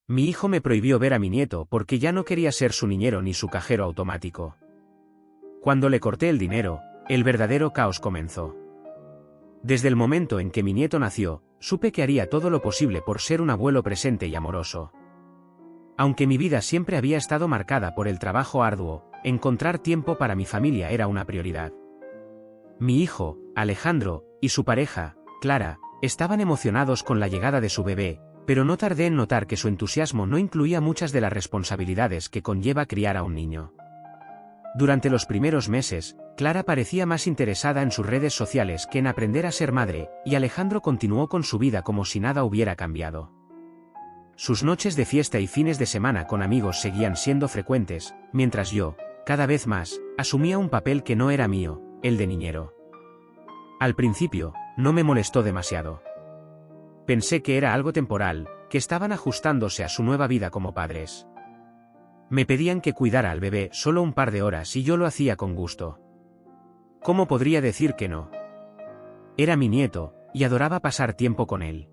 Mi hijo me prohibió ver a mi nieto porque ya no quería ser su niñero ni su cajero automático. Cuando le corté el dinero, el verdadero caos comenzó. Desde el momento en que mi nieto nació, supe que haría todo lo posible por ser un abuelo presente y amoroso. Aunque mi vida siempre había estado marcada por el trabajo arduo, encontrar tiempo para mi familia era una prioridad. Mi hijo, Alejandro, y su pareja, Clara, estaban emocionados con la llegada de su bebé, pero no tardé en notar que su entusiasmo no incluía muchas de las responsabilidades que conlleva criar a un niño. Durante los primeros meses, Clara parecía más interesada en sus redes sociales que en aprender a ser madre, y Alejandro continuó con su vida como si nada hubiera cambiado. Sus noches de fiesta y fines de semana con amigos seguían siendo frecuentes, mientras yo, cada vez más, asumía un papel que no era mío, el de niñero. Al principio, no me molestó demasiado. Pensé que era algo temporal, que estaban ajustándose a su nueva vida como padres. Me pedían que cuidara al bebé solo un par de horas y yo lo hacía con gusto. ¿Cómo podría decir que no? Era mi nieto, y adoraba pasar tiempo con él.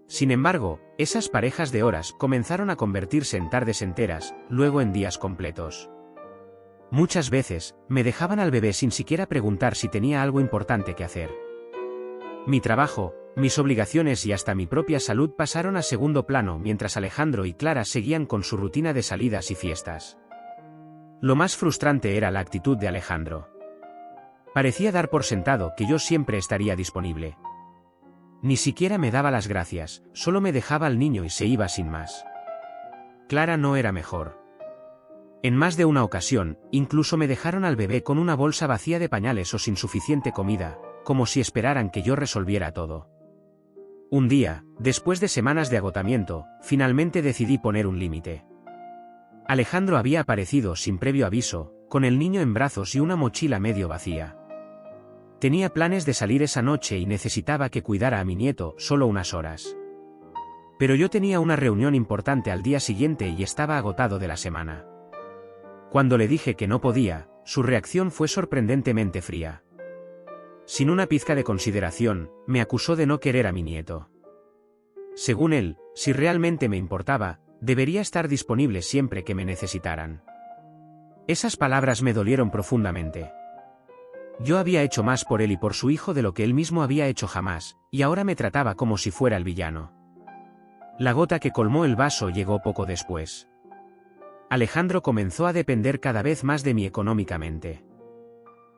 Sin embargo, esas parejas de horas comenzaron a convertirse en tardes enteras, luego en días completos. Muchas veces, me dejaban al bebé sin siquiera preguntar si tenía algo importante que hacer. Mi trabajo, mis obligaciones y hasta mi propia salud pasaron a segundo plano mientras Alejandro y Clara seguían con su rutina de salidas y fiestas. Lo más frustrante era la actitud de Alejandro. Parecía dar por sentado que yo siempre estaría disponible. Ni siquiera me daba las gracias, solo me dejaba al niño y se iba sin más. Clara no era mejor. En más de una ocasión, incluso me dejaron al bebé con una bolsa vacía de pañales o sin suficiente comida, como si esperaran que yo resolviera todo. Un día, después de semanas de agotamiento, finalmente decidí poner un límite. Alejandro había aparecido sin previo aviso, con el niño en brazos y una mochila medio vacía. Tenía planes de salir esa noche y necesitaba que cuidara a mi nieto solo unas horas. Pero yo tenía una reunión importante al día siguiente y estaba agotado de la semana. Cuando le dije que no podía, su reacción fue sorprendentemente fría. Sin una pizca de consideración, me acusó de no querer a mi nieto. Según él, si realmente me importaba, debería estar disponible siempre que me necesitaran. Esas palabras me dolieron profundamente. Yo había hecho más por él y por su hijo de lo que él mismo había hecho jamás, y ahora me trataba como si fuera el villano. La gota que colmó el vaso llegó poco después. Alejandro comenzó a depender cada vez más de mí económicamente.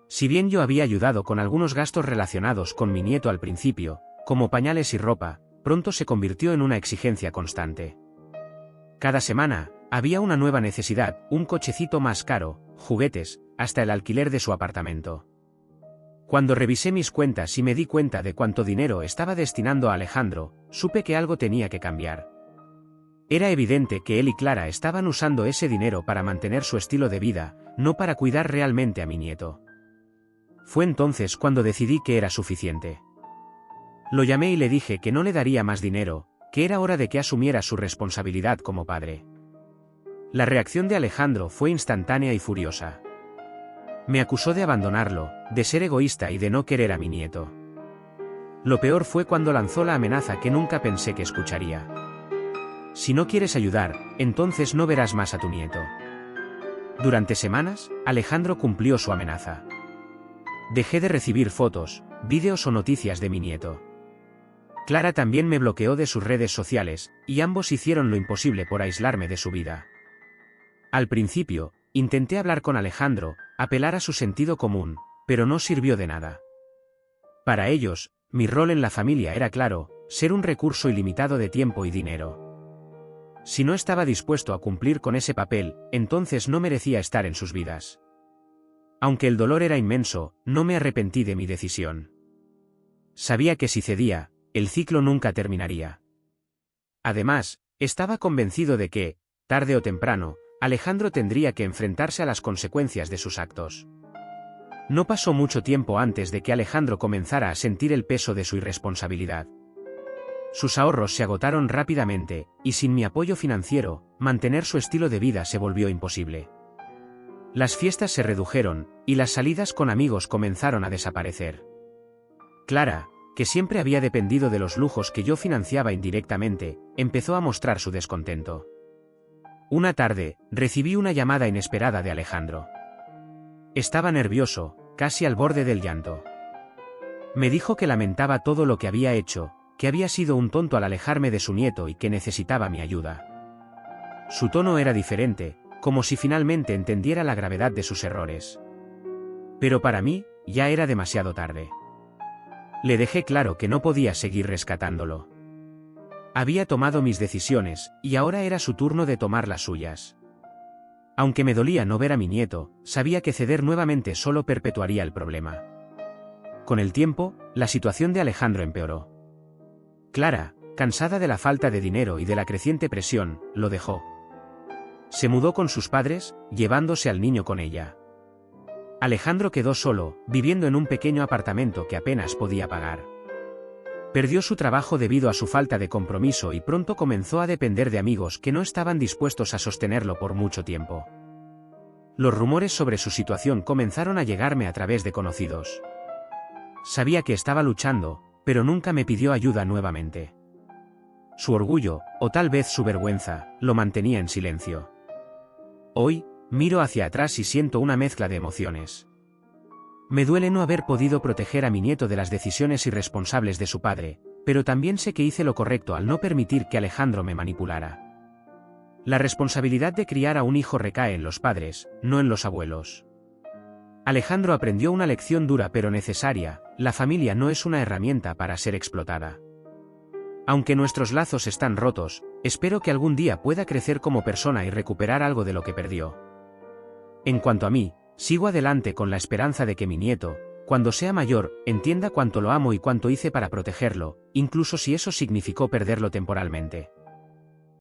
Si bien yo había ayudado con algunos gastos relacionados con mi nieto al principio, como pañales y ropa, pronto se convirtió en una exigencia constante. Cada semana, había una nueva necesidad, un cochecito más caro, juguetes, hasta el alquiler de su apartamento. Cuando revisé mis cuentas y me di cuenta de cuánto dinero estaba destinando a Alejandro, supe que algo tenía que cambiar. Era evidente que él y Clara estaban usando ese dinero para mantener su estilo de vida, no para cuidar realmente a mi nieto. Fue entonces cuando decidí que era suficiente. Lo llamé y le dije que no le daría más dinero, que era hora de que asumiera su responsabilidad como padre. La reacción de Alejandro fue instantánea y furiosa. Me acusó de abandonarlo, de ser egoísta y de no querer a mi nieto. Lo peor fue cuando lanzó la amenaza que nunca pensé que escucharía. Si no quieres ayudar, entonces no verás más a tu nieto. Durante semanas, Alejandro cumplió su amenaza. Dejé de recibir fotos, vídeos o noticias de mi nieto. Clara también me bloqueó de sus redes sociales, y ambos hicieron lo imposible por aislarme de su vida. Al principio, intenté hablar con Alejandro, apelar a su sentido común, pero no sirvió de nada. Para ellos, mi rol en la familia era claro, ser un recurso ilimitado de tiempo y dinero. Si no estaba dispuesto a cumplir con ese papel, entonces no merecía estar en sus vidas. Aunque el dolor era inmenso, no me arrepentí de mi decisión. Sabía que si cedía, el ciclo nunca terminaría. Además, estaba convencido de que, tarde o temprano, Alejandro tendría que enfrentarse a las consecuencias de sus actos. No pasó mucho tiempo antes de que Alejandro comenzara a sentir el peso de su irresponsabilidad. Sus ahorros se agotaron rápidamente, y sin mi apoyo financiero, mantener su estilo de vida se volvió imposible. Las fiestas se redujeron, y las salidas con amigos comenzaron a desaparecer. Clara, que siempre había dependido de los lujos que yo financiaba indirectamente, empezó a mostrar su descontento. Una tarde, recibí una llamada inesperada de Alejandro. Estaba nervioso, casi al borde del llanto. Me dijo que lamentaba todo lo que había hecho, que había sido un tonto al alejarme de su nieto y que necesitaba mi ayuda. Su tono era diferente, como si finalmente entendiera la gravedad de sus errores. Pero para mí, ya era demasiado tarde. Le dejé claro que no podía seguir rescatándolo. Había tomado mis decisiones, y ahora era su turno de tomar las suyas. Aunque me dolía no ver a mi nieto, sabía que ceder nuevamente solo perpetuaría el problema. Con el tiempo, la situación de Alejandro empeoró. Clara, cansada de la falta de dinero y de la creciente presión, lo dejó. Se mudó con sus padres, llevándose al niño con ella. Alejandro quedó solo, viviendo en un pequeño apartamento que apenas podía pagar. Perdió su trabajo debido a su falta de compromiso y pronto comenzó a depender de amigos que no estaban dispuestos a sostenerlo por mucho tiempo. Los rumores sobre su situación comenzaron a llegarme a través de conocidos. Sabía que estaba luchando, pero nunca me pidió ayuda nuevamente. Su orgullo, o tal vez su vergüenza, lo mantenía en silencio. Hoy, miro hacia atrás y siento una mezcla de emociones. Me duele no haber podido proteger a mi nieto de las decisiones irresponsables de su padre, pero también sé que hice lo correcto al no permitir que Alejandro me manipulara. La responsabilidad de criar a un hijo recae en los padres, no en los abuelos. Alejandro aprendió una lección dura pero necesaria: la familia no es una herramienta para ser explotada. Aunque nuestros lazos están rotos, espero que algún día pueda crecer como persona y recuperar algo de lo que perdió. En cuanto a mí, sigo adelante con la esperanza de que mi nieto, cuando sea mayor, entienda cuánto lo amo y cuánto hice para protegerlo, incluso si eso significó perderlo temporalmente.